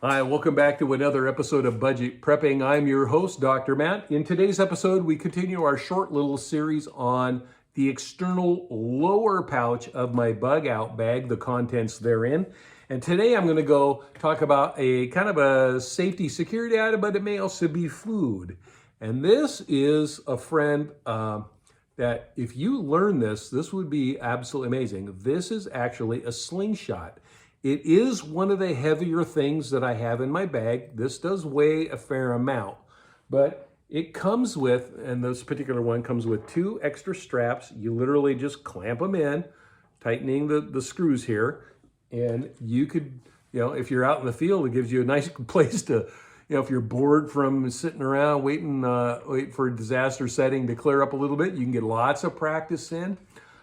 Hi, welcome back to another episode of Budget Prepping. I'm your host, Dr. Matt. In today's episode, we continue our short little series on the external lower pouch of my bug out bag, the contents therein. And today I'm going to go talk about a kind of a safety security item, but it may also be food. And this is a friend that if you learn this, this would be absolutely amazing. This is actually a slingshot. It is one of the heavier things that I have in my bag. This does weigh a fair amount, but it comes with, and this particular one comes with 2 extra straps. You literally just clamp them in, tightening the screws here, and you could, if you're out in the field, it gives you a nice place to, if you're bored from sitting around waiting for a disaster setting to clear up a little bit, you can get lots of practice in.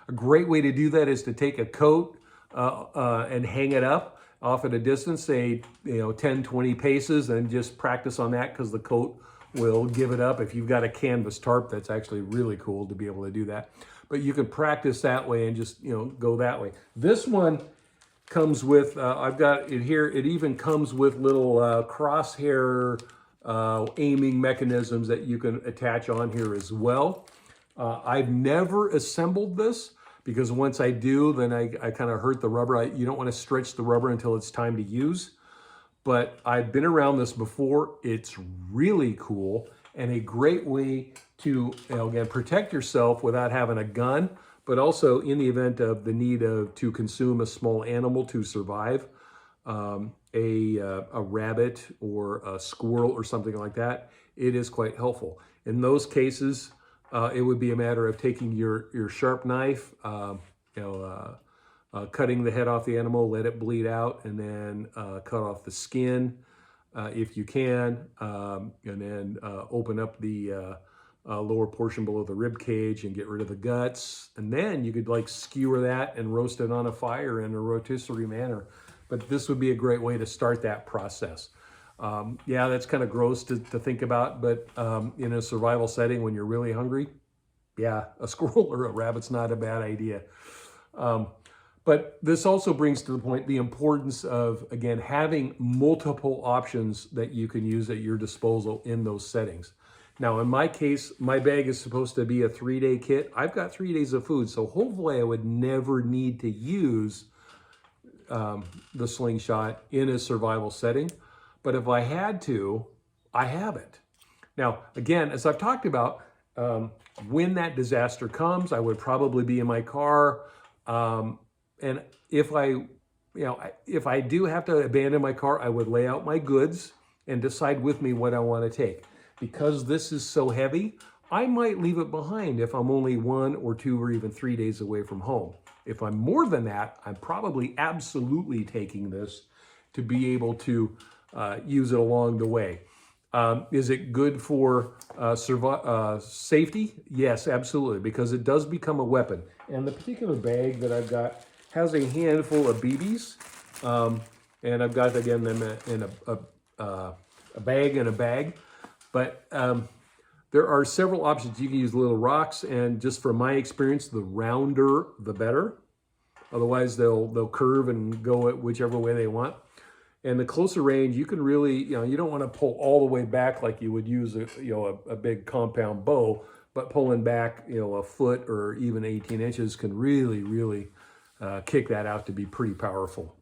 A great way to do that is to take a coat and hang it up off at a distance, say 10, 20 paces, and just practice on that because the coat will give it up. If you've got a canvas tarp, that's actually really cool to be able to do that. But you can practice that way and just go that way. This one comes with, I've got it here, it even comes with little crosshair aiming mechanisms that you can attach on here as well. I've never assembled this, because once I do, then I kind of hurt the rubber. You don't want to stretch the rubber until it's time to use. But I've been around this before. It's really cool and a great way to, again, protect yourself without having a gun, but also in the event of the need to consume a small animal to survive, a rabbit or a squirrel or something like that, it is quite helpful. In those cases, it would be a matter of taking your sharp knife, cutting the head off the animal, let it bleed out, and then cut off the skin if you can, and then open up the lower portion below the rib cage and get rid of the guts. And then you could skewer that and roast it on a fire in a rotisserie manner. But this would be a great way to start that process. Yeah, that's kind of gross to think about, but in a survival setting when you're really hungry, yeah, a squirrel or a rabbit's not a bad idea. But this also brings to the point the importance of, again, having multiple options that you can use at your disposal in those settings. Now, in my case, my bag is supposed to be a 3-day kit. I've got 3 days of food, so hopefully I would never need to use the slingshot in a survival setting. But if I had to, I have it. Now, again, as I've talked about, when that disaster comes, I would probably be in my car. And if I do have to abandon my car, I would lay out my goods and decide with me what I want to take. Because this is so heavy, I might leave it behind if I'm only 1 or 2 or even 3 days away from home. If I'm more than that, I'm probably absolutely taking this to be able to use it along the way. Is it good for safety? Yes, absolutely, because it does become a weapon. And the particular bag that I've got has a handful of BBs, and I've got, again, them in a bag and a bag. But there are several options. You can use little rocks, and just from my experience, the rounder, the better. Otherwise, they'll curve and go whichever way they want. And the closer range, you can really, you don't want to pull all the way back like you would use a big compound bow, but pulling back, a foot or even 18 inches can really, really kick that out to be pretty powerful.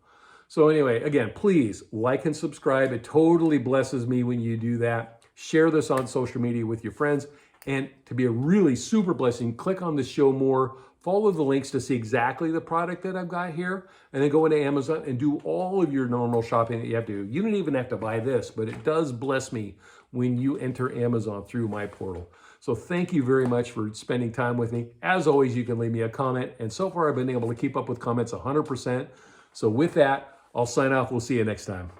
So anyway, again, please like and subscribe. It totally blesses me when you do that. Share this on social media with your friends. And to be a really super blessing, click on the show more. Follow the links to see exactly the product that I've got here, and then go into Amazon and do all of your normal shopping that you have to do. You don't even have to buy this, but it does bless me when you enter Amazon through my portal. So thank you very much for spending time with me. As always, you can leave me a comment, and so far I've been able to keep up with comments 100%. So with that, I'll sign off. We'll see you next time.